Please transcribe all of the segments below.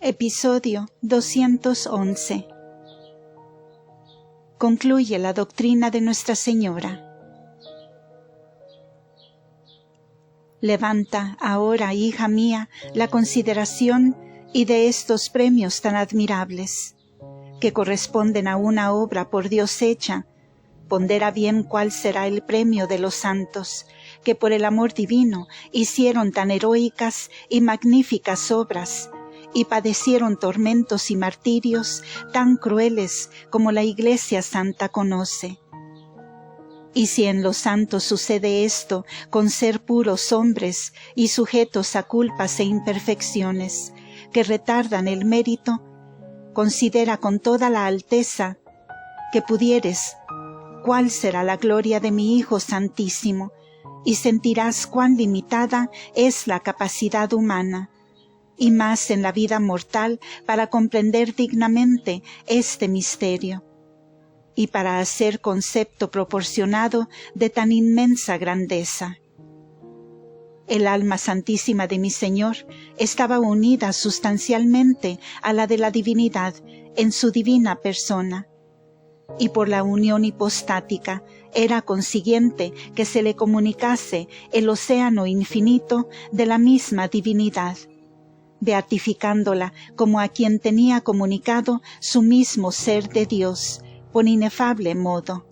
Episodio 211. Concluye la doctrina de Nuestra Señora. Levanta ahora, hija mía, la consideración y de estos premios tan admirables, que corresponden a una obra por Dios hecha. Pondera bien cuál será el premio de los santos, que por el amor divino hicieron tan heroicas y magníficas obras, y padecieron tormentos y martirios tan crueles como la Iglesia Santa conoce. Y si en los santos sucede esto con ser puros hombres y sujetos a culpas e imperfecciones que retardan el mérito, considera con toda la alteza que pudieres cuál será la gloria de mi Hijo Santísimo, y sentirás cuán limitada es la capacidad humana, y más en la vida mortal para comprender dignamente este misterio, y para hacer concepto proporcionado de tan inmensa grandeza. El alma santísima de mi Señor estaba unida sustancialmente a la de la divinidad en su divina persona, y por la unión hipostática era consiguiente que se le comunicase el océano infinito de la misma divinidad, beatificándola como a quien tenía comunicado su mismo ser de Dios, por inefable modo.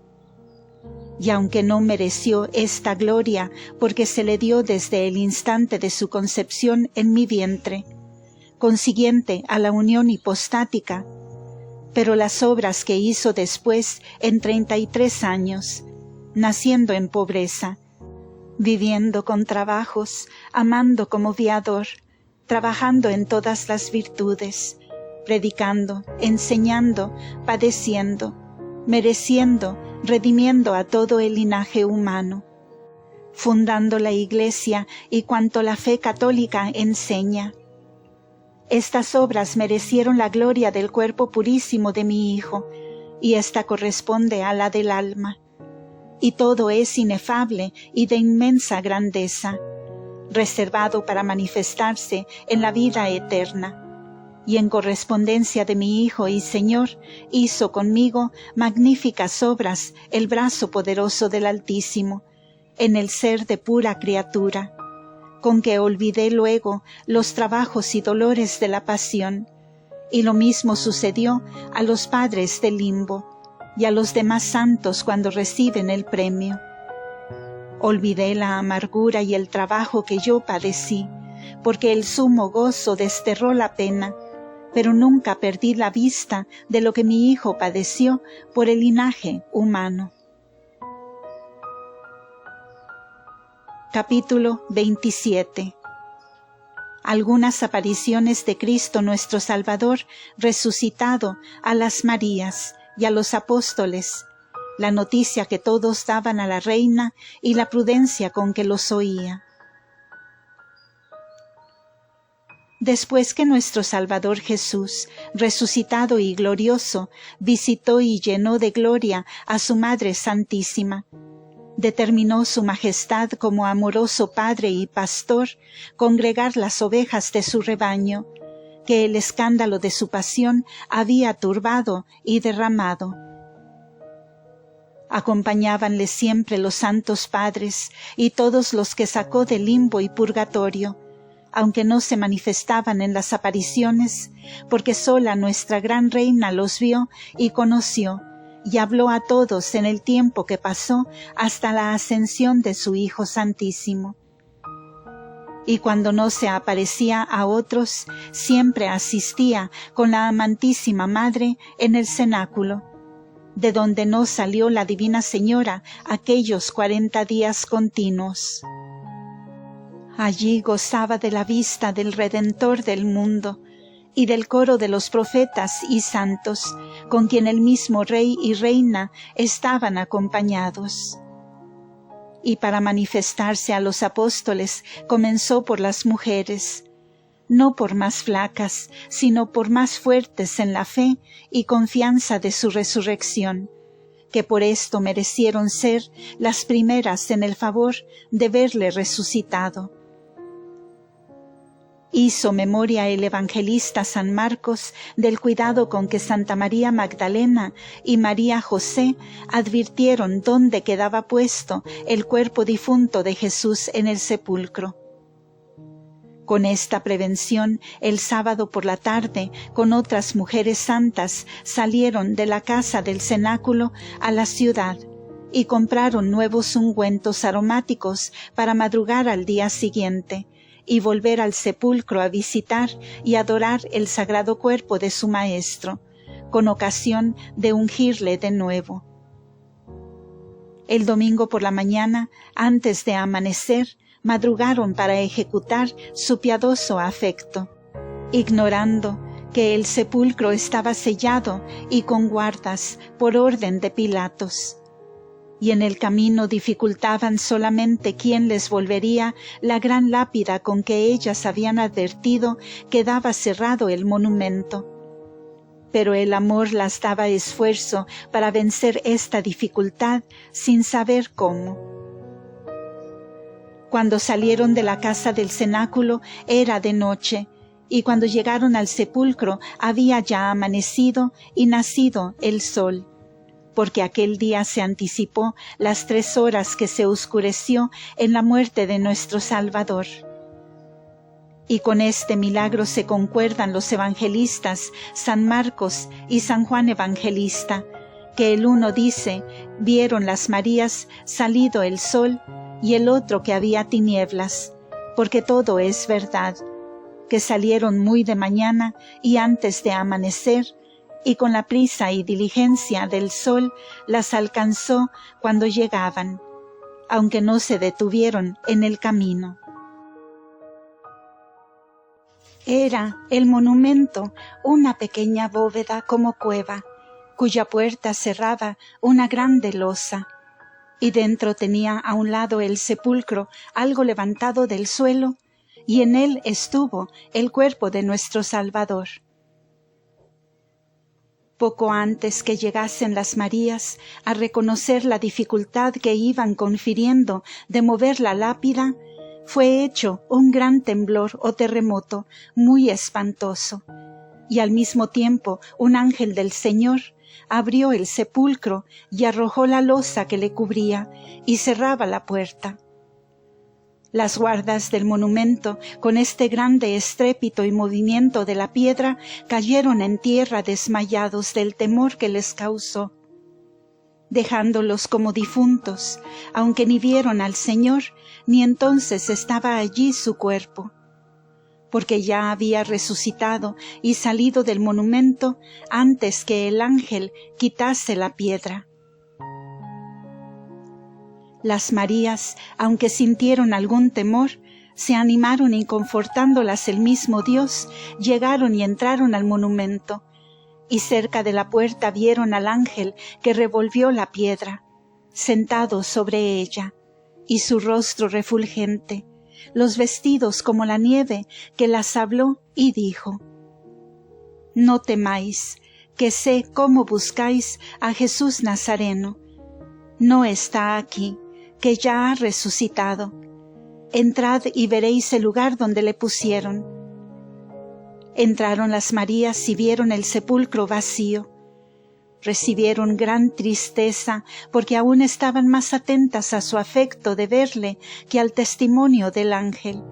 Y aunque no mereció esta gloria, porque se le dio desde el instante de su concepción en mi vientre, consiguiente a la unión hipostática, pero las obras que hizo después en 33 años, naciendo en pobreza, viviendo con trabajos, amando como viador, trabajando en todas las virtudes, predicando, enseñando, padeciendo, mereciendo, redimiendo a todo el linaje humano, fundando la Iglesia y cuanto la fe católica enseña. Estas obras merecieron la gloria del cuerpo purísimo de mi Hijo, y ésta corresponde a la del alma. Y todo es inefable y de inmensa grandeza, reservado para manifestarse en la vida eterna. Y en correspondencia de mi Hijo y Señor, hizo conmigo magníficas obras el brazo poderoso del Altísimo, en el ser de pura criatura, con que olvidé luego los trabajos y dolores de la pasión, y lo mismo sucedió a los padres del limbo y a los demás santos cuando reciben el premio. Olvidé la amargura y el trabajo que yo padecí, porque el sumo gozo desterró la pena, pero nunca perdí la vista de lo que mi Hijo padeció por el linaje humano. Capítulo 27. Algunas apariciones de Cristo nuestro Salvador resucitado a las Marías y a los apóstoles, la noticia que todos daban a la reina y la prudencia con que los oía. Después que nuestro Salvador Jesús, resucitado y glorioso, visitó y llenó de gloria a su Madre Santísima, determinó su Majestad como amoroso Padre y Pastor congregar las ovejas de su rebaño, que el escándalo de su pasión había turbado y derramado. Acompañábanle siempre los santos padres y todos los que sacó del limbo y purgatorio, aunque no se manifestaban en las apariciones, porque sola nuestra gran Reina los vio y conoció, y habló a todos en el tiempo que pasó hasta la ascensión de su Hijo Santísimo. Y cuando no se aparecía a otros, siempre asistía con la amantísima Madre en el cenáculo, de donde no salió la Divina Señora aquellos 40 días continuos. Allí gozaba de la vista del Redentor del mundo, y del coro de los profetas y santos, con quien el mismo Rey y Reina estaban acompañados. Y para manifestarse a los apóstoles comenzó por las mujeres, no por más flacas, sino por más fuertes en la fe y confianza de su resurrección, que por esto merecieron ser las primeras en el favor de verle resucitado. Hizo memoria el evangelista San Marcos del cuidado con que Santa María Magdalena y María José advirtieron dónde quedaba puesto el cuerpo difunto de Jesús en el sepulcro. Con esta prevención, el sábado por la tarde, con otras mujeres santas, salieron de la casa del cenáculo a la ciudad y compraron nuevos ungüentos aromáticos para madrugar al día siguiente y volver al sepulcro a visitar y adorar el sagrado cuerpo de su Maestro, con ocasión de ungirle de nuevo. El domingo por la mañana, antes de amanecer, madrugaron para ejecutar su piadoso afecto, ignorando que el sepulcro estaba sellado y con guardas por orden de Pilatos. Y en el camino dificultaban solamente quién les volvería la gran lápida con que ellas habían advertido que daba cerrado el monumento. Pero el amor las daba esfuerzo para vencer esta dificultad sin saber cómo. Cuando salieron de la casa del cenáculo era de noche, y cuando llegaron al sepulcro había ya amanecido y nacido el sol, porque aquel día se anticipó las 3 horas que se oscureció en la muerte de nuestro Salvador. Y con este milagro se concuerdan los evangelistas San Marcos y San Juan Evangelista, que el uno dice: vieron las Marías salido el sol, y el otro que había tinieblas, porque todo es verdad, que salieron muy de mañana y antes de amanecer, y con la prisa y diligencia del sol las alcanzó cuando llegaban, aunque no se detuvieron en el camino. Era el monumento una pequeña bóveda como cueva, cuya puerta cerraba una grande losa, y dentro tenía a un lado el sepulcro algo levantado del suelo, y en él estuvo el cuerpo de nuestro Salvador. Poco antes que llegasen las Marías a reconocer la dificultad que iban confiriendo de mover la lápida, fue hecho un gran temblor o terremoto muy espantoso, y al mismo tiempo un ángel del Señor abrió el sepulcro y arrojó la losa que le cubría y cerraba la puerta. Las guardas del monumento, con este grande estrépito y movimiento de la piedra, cayeron en tierra desmayados del temor que les causó, dejándolos como difuntos, aunque ni vieron al Señor, ni entonces estaba allí su cuerpo, porque ya había resucitado y salido del monumento antes que el ángel quitase la piedra. Las Marías, aunque sintieron algún temor, se animaron y confortándolas el mismo Dios, llegaron y entraron al monumento, y cerca de la puerta vieron al ángel que revolvió la piedra, sentado sobre ella, y su rostro refulgente, los vestidos como la nieve, que las habló y dijo: «No temáis, que sé cómo buscáis a Jesús Nazareno. No está aquí, que ya ha resucitado. Entrad y veréis el lugar donde le pusieron». Entraron las Marías y vieron el sepulcro vacío. Recibieron gran tristeza, porque aún estaban más atentas a su afecto de verle que al testimonio del ángel.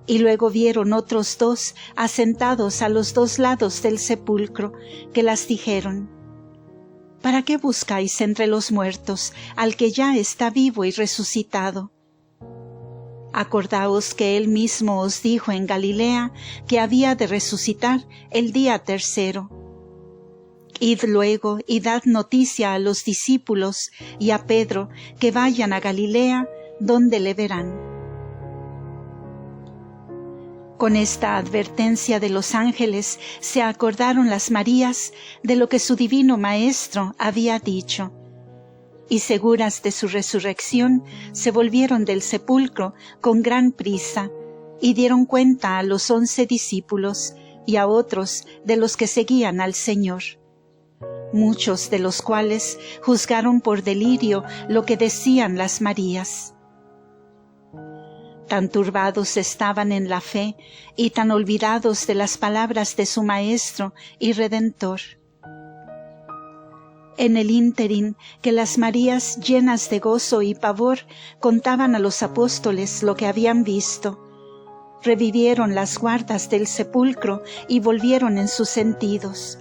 Y luego vieron otros 2 asentados a los 2 lados del sepulcro, que las dijeron: «¿Para qué buscáis entre los muertos al que ya está vivo y resucitado? Acordaos que él mismo os dijo en Galilea que había de resucitar el día 3. Id luego y dad noticia a los discípulos y a Pedro que vayan a Galilea, donde le verán». Con esta advertencia de los ángeles se acordaron las Marías de lo que su divino Maestro había dicho, y seguras de su resurrección se volvieron del sepulcro con gran prisa y dieron cuenta a los 11 discípulos y a otros de los que seguían al Señor, muchos de los cuales juzgaron por delirio lo que decían las Marías. Tan turbados estaban en la fe y tan olvidados de las palabras de su Maestro y Redentor. En el ínterin que las Marías, llenas de gozo y pavor, contaban a los apóstoles lo que habían visto, revivieron las guardas del sepulcro y volvieron en sus sentidos.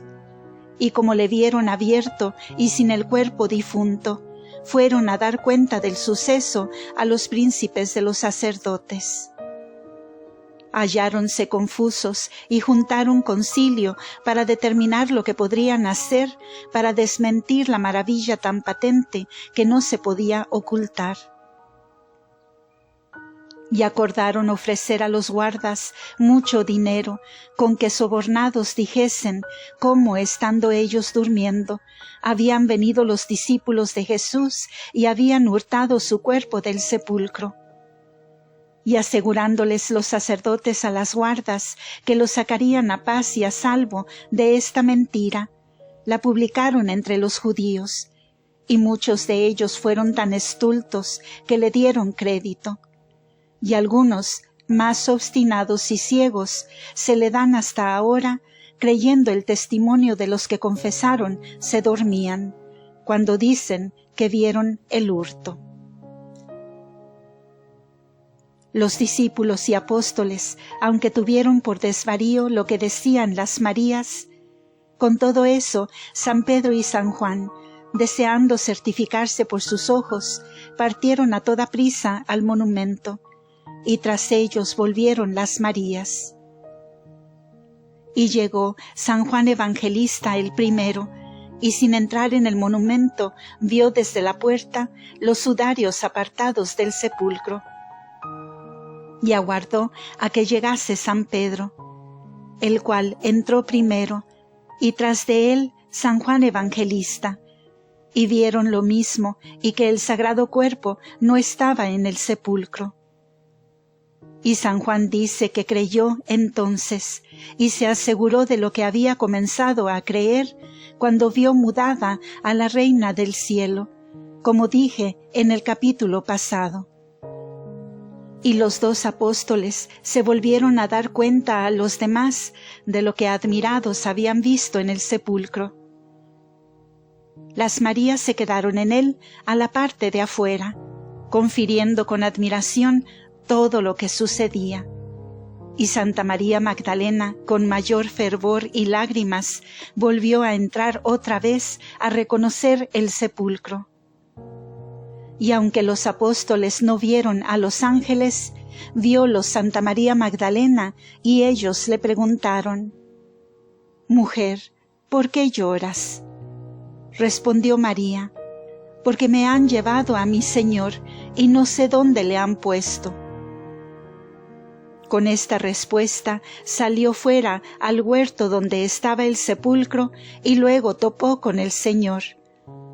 Y como le vieron abierto y sin el cuerpo difunto, fueron a dar cuenta del suceso a los príncipes de los sacerdotes. Halláronse confusos y juntaron concilio para determinar lo que podrían hacer para desmentir la maravilla tan patente que no se podía ocultar. Y acordaron ofrecer a los guardas mucho dinero, con que sobornados dijesen cómo, estando ellos durmiendo, habían venido los discípulos de Jesús y habían hurtado su cuerpo del sepulcro. Y asegurándoles los sacerdotes a las guardas que los sacarían a paz y a salvo de esta mentira, la publicaron entre los judíos, y muchos de ellos fueron tan estultos que le dieron crédito. Y algunos, más obstinados y ciegos, se le dan hasta ahora, creyendo el testimonio de los que confesaron, se dormían, cuando dicen que vieron el hurto. Los discípulos y apóstoles, aunque tuvieron por desvarío lo que decían las Marías, con todo eso, San Pedro y San Juan, deseando certificarse por sus ojos, partieron a toda prisa al monumento, y tras ellos volvieron las Marías. Y llegó San Juan Evangelista el primero, y sin entrar en el monumento, vio desde la puerta los sudarios apartados del sepulcro. Y aguardó a que llegase San Pedro, el cual entró primero, y tras de él San Juan Evangelista, y vieron lo mismo, y que el sagrado cuerpo no estaba en el sepulcro. Y San Juan dice que creyó entonces, y se aseguró de lo que había comenzado a creer cuando vio mudada a la Reina del Cielo, como dije en el capítulo pasado. Y los dos apóstoles se volvieron a dar cuenta a los demás de lo que admirados habían visto en el sepulcro. Las Marías se quedaron en él a la parte de afuera, confiriendo con admiración todo lo que sucedía. Y Santa María Magdalena, con mayor fervor y lágrimas, volvió a entrar otra vez a reconocer el sepulcro. Y aunque los apóstoles no vieron a los ángeles, viólos Santa María Magdalena, y ellos le preguntaron: «Mujer, ¿por qué lloras?». Respondió María: «Porque me han llevado a mi Señor, y no sé dónde le han puesto». Con esta respuesta salió fuera al huerto donde estaba el sepulcro, y luego topó con el Señor,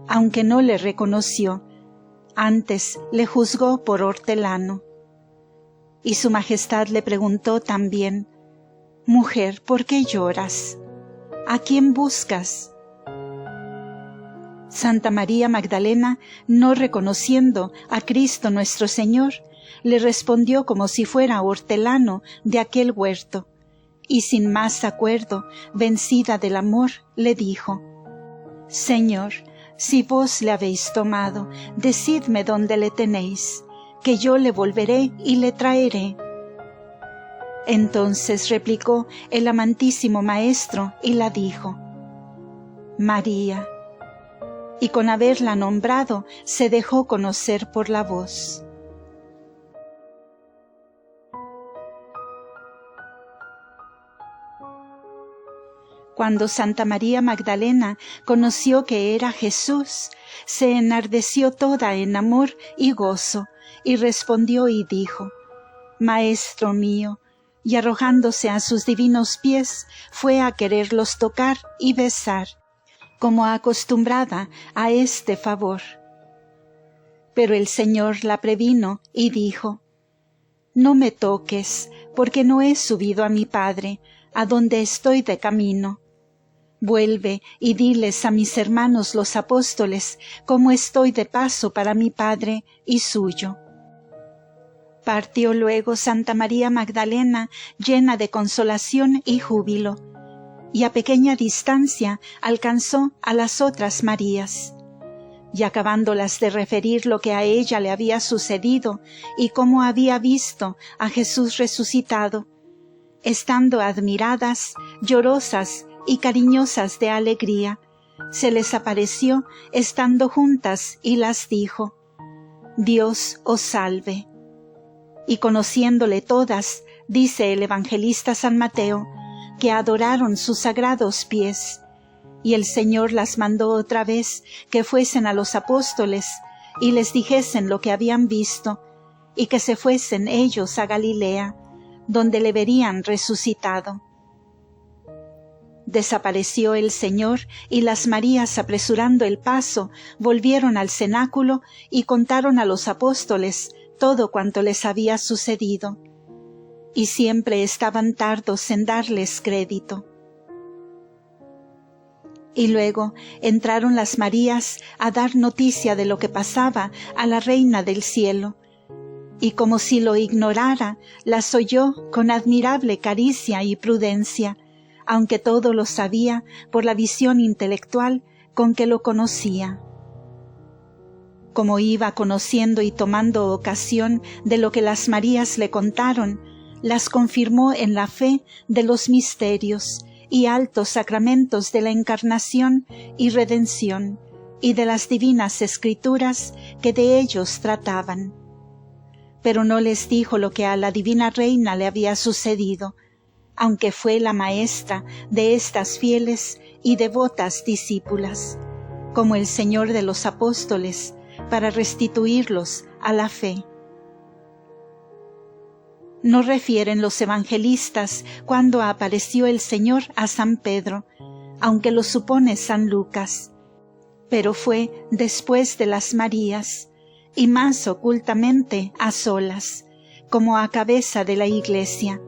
aunque no le reconoció. Antes le juzgó por hortelano. Y su Majestad le preguntó también: «Mujer, ¿por qué lloras? ¿A quién buscas?». Santa María Magdalena, no reconociendo a Cristo nuestro Señor, le respondió como si fuera hortelano de aquel huerto, y sin más acuerdo, vencida del amor, le dijo: «Señor, si vos le habéis tomado, decidme dónde le tenéis, que yo le volveré y le traeré». Entonces replicó el amantísimo Maestro y la dijo: «María». Y con haberla nombrado, se dejó conocer por la voz. Cuando Santa María Magdalena conoció que era Jesús, se enardeció toda en amor y gozo, y respondió y dijo: «Maestro mío», y arrojándose a sus divinos pies, fue a quererlos tocar y besar, como acostumbrada a este favor. Pero el Señor la previno y dijo: «No me toques, porque no he subido a mi Padre, a donde estoy de camino. Vuelve y diles a mis hermanos los apóstoles cómo estoy de paso para mi Padre y suyo». Partió luego Santa María Magdalena llena de consolación y júbilo, y a pequeña distancia alcanzó a las otras Marías. Y acabándolas de referir lo que a ella le había sucedido y cómo había visto a Jesús resucitado, estando admiradas, llorosas y cariñosas de alegría, se les apareció estando juntas y las dijo: Dios os salve. Y conociéndole todas, dice el evangelista San Mateo, que adoraron sus sagrados pies, y el Señor las mandó otra vez que fuesen a los apóstoles y les dijesen lo que habían visto, y que se fuesen ellos a Galilea, donde le verían resucitado. Desapareció el Señor, y las Marías, apresurando el paso, volvieron al cenáculo y contaron a los apóstoles todo cuanto les había sucedido, y siempre estaban tardos en darles crédito. Y luego entraron las Marías a dar noticia de lo que pasaba a la Reina del Cielo, y como si lo ignorara, las oyó con admirable caricia y prudencia, aunque todo lo sabía por la visión intelectual con que lo conocía. Como iba conociendo y tomando ocasión de lo que las Marías le contaron, las confirmó en la fe de los misterios y altos sacramentos de la encarnación y redención, y de las divinas escrituras que de ellos trataban. Pero no les dijo lo que a la divina reina le había sucedido, aunque fue la maestra de estas fieles y devotas discípulas, como el Señor de los apóstoles, para restituirlos a la fe. No refieren los evangelistas cuándo apareció el Señor a San Pedro, aunque lo supone San Lucas, pero fue después de las Marías, y más ocultamente a solas, como a cabeza de la Iglesia,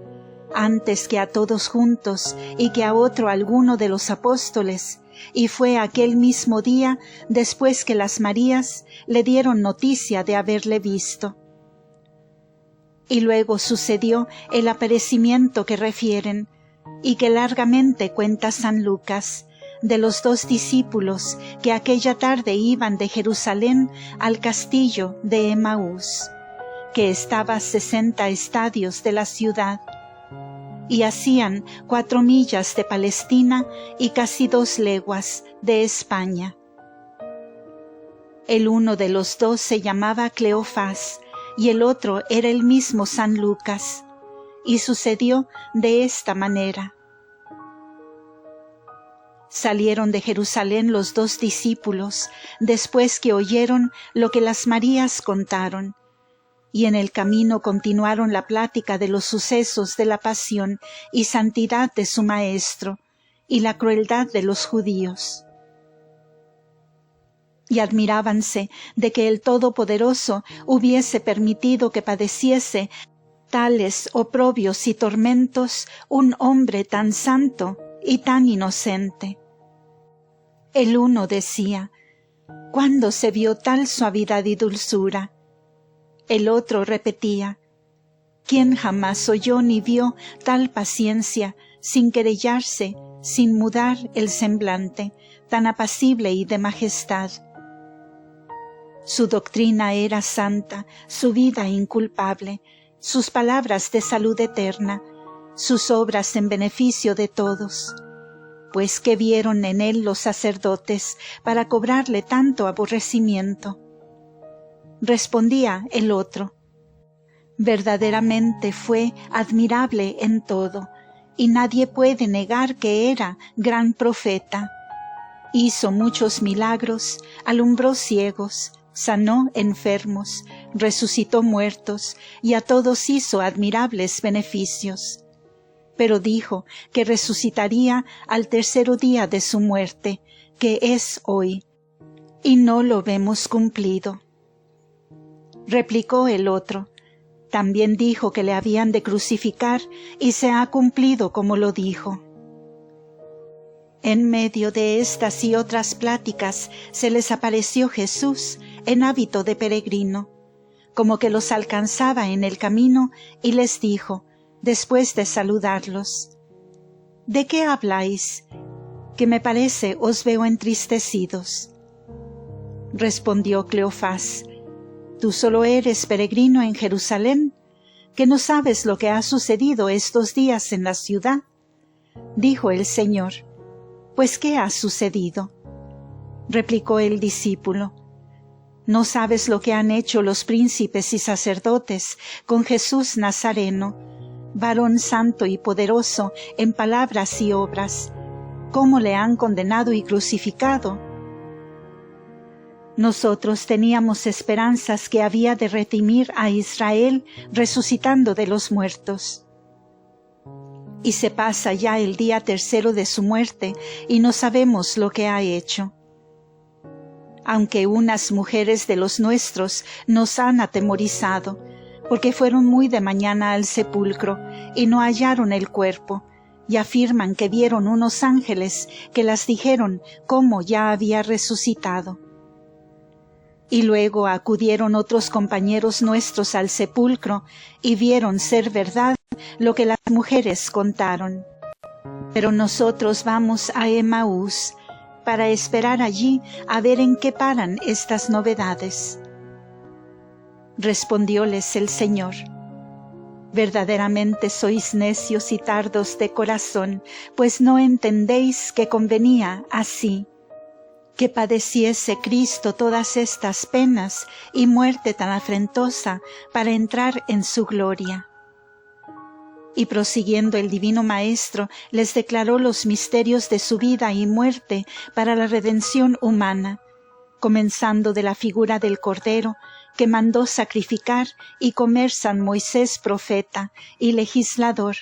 antes que a todos juntos y que a otro alguno de los apóstoles, y fue aquel mismo día después que las Marías le dieron noticia de haberle visto. Y luego sucedió el aparecimiento que refieren, y que largamente cuenta San Lucas, de los 2 discípulos que aquella tarde iban de Jerusalén al castillo de Emaús, que estaba a 60 estadios de la ciudad, y hacían 4 millas de Palestina y casi 2 leguas de España. El uno de los 2 se llamaba Cleofás, y el otro era el mismo San Lucas, y sucedió de esta manera. Salieron de Jerusalén los 2 discípulos, después que oyeron lo que las Marías contaron, y en el camino continuaron la plática de los sucesos de la pasión y santidad de su Maestro, y la crueldad de los judíos. Y admirábanse de que el Todopoderoso hubiese permitido que padeciese tales oprobios y tormentos un hombre tan santo y tan inocente. El uno decía: ¿cuándo se vio tal suavidad y dulzura? El otro repetía: ¿quién jamás oyó ni vio tal paciencia, sin querellarse, sin mudar el semblante, tan apacible y de majestad? Su doctrina era santa, su vida inculpable, sus palabras de salud eterna, sus obras en beneficio de todos. Pues ¿qué vieron en él los sacerdotes para cobrarle tanto aborrecimiento? Respondía el otro: verdaderamente fue admirable en todo, y nadie puede negar que era gran profeta. Hizo muchos milagros, alumbró ciegos, sanó enfermos, resucitó muertos, y a todos hizo admirables beneficios. Pero dijo que resucitaría al 3er día de su muerte, que es hoy, y no lo vemos cumplido. Replicó el otro: también dijo que le habían de crucificar, y se ha cumplido como lo dijo. En medio de estas y otras pláticas se les apareció Jesús en hábito de peregrino, como que los alcanzaba en el camino, y les dijo, después de saludarlos: ¿De qué habláis? Que me parece os veo entristecidos. Respondió Cleofás: ¿Tú solo eres peregrino en Jerusalén, que no sabes lo que ha sucedido estos días en la ciudad? Dijo el Señor: ¿Pues qué ha sucedido? Replicó el discípulo: ¿No sabes lo que han hecho los príncipes y sacerdotes con Jesús Nazareno, varón santo y poderoso en palabras y obras? ¿Cómo le han condenado y crucificado? Nosotros teníamos esperanzas que había de redimir a Israel resucitando de los muertos. Y se pasa ya el día tercero de su muerte y no sabemos lo que ha hecho. Aunque unas mujeres de los nuestros nos han atemorizado, porque fueron muy de mañana al sepulcro y no hallaron el cuerpo, y afirman que vieron unos ángeles que las dijeron cómo ya había resucitado. Y luego acudieron otros compañeros nuestros al sepulcro y vieron ser verdad lo que las mujeres contaron. Pero nosotros vamos a Emaús, para esperar allí a ver en qué paran estas novedades. Respondióles el Señor: verdaderamente sois necios y tardos de corazón, pues no entendéis que convenía así, que padeciese Cristo todas estas penas y muerte tan afrentosa para entrar en su gloria. Y prosiguiendo el Divino Maestro, les declaró los misterios de su vida y muerte para la redención humana, comenzando de la figura del Cordero que mandó sacrificar y comer San Moisés profeta y legislador,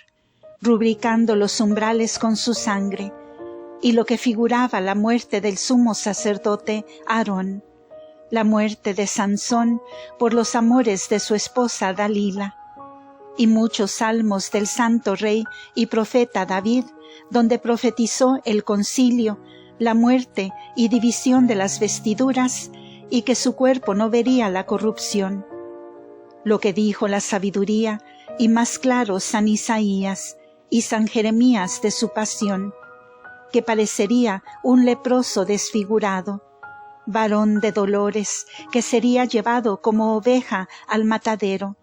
rubricando los umbrales con su sangre, y lo que figuraba la muerte del sumo sacerdote Aarón, la muerte de Sansón por los amores de su esposa Dalila, y muchos salmos del santo rey y profeta David, donde profetizó el concilio, la muerte y división de las vestiduras, y que su cuerpo no vería la corrupción. Lo que dijo la sabiduría, y más claro San Isaías y San Jeremías de su pasión, que parecería un leproso desfigurado, varón de dolores, que sería llevado como oveja al matadero,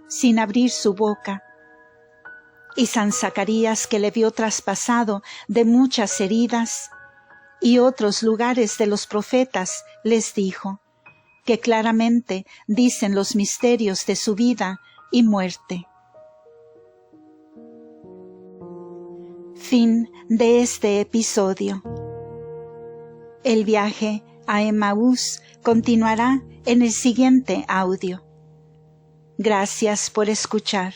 sin abrir su boca. Y San Zacarías, que le vio traspasado de muchas heridas, y otros lugares de los profetas, les dijo, que claramente dicen los misterios de su vida y muerte. Fin de este episodio. El viaje a Emaús continuará en el siguiente audio. Gracias por escuchar.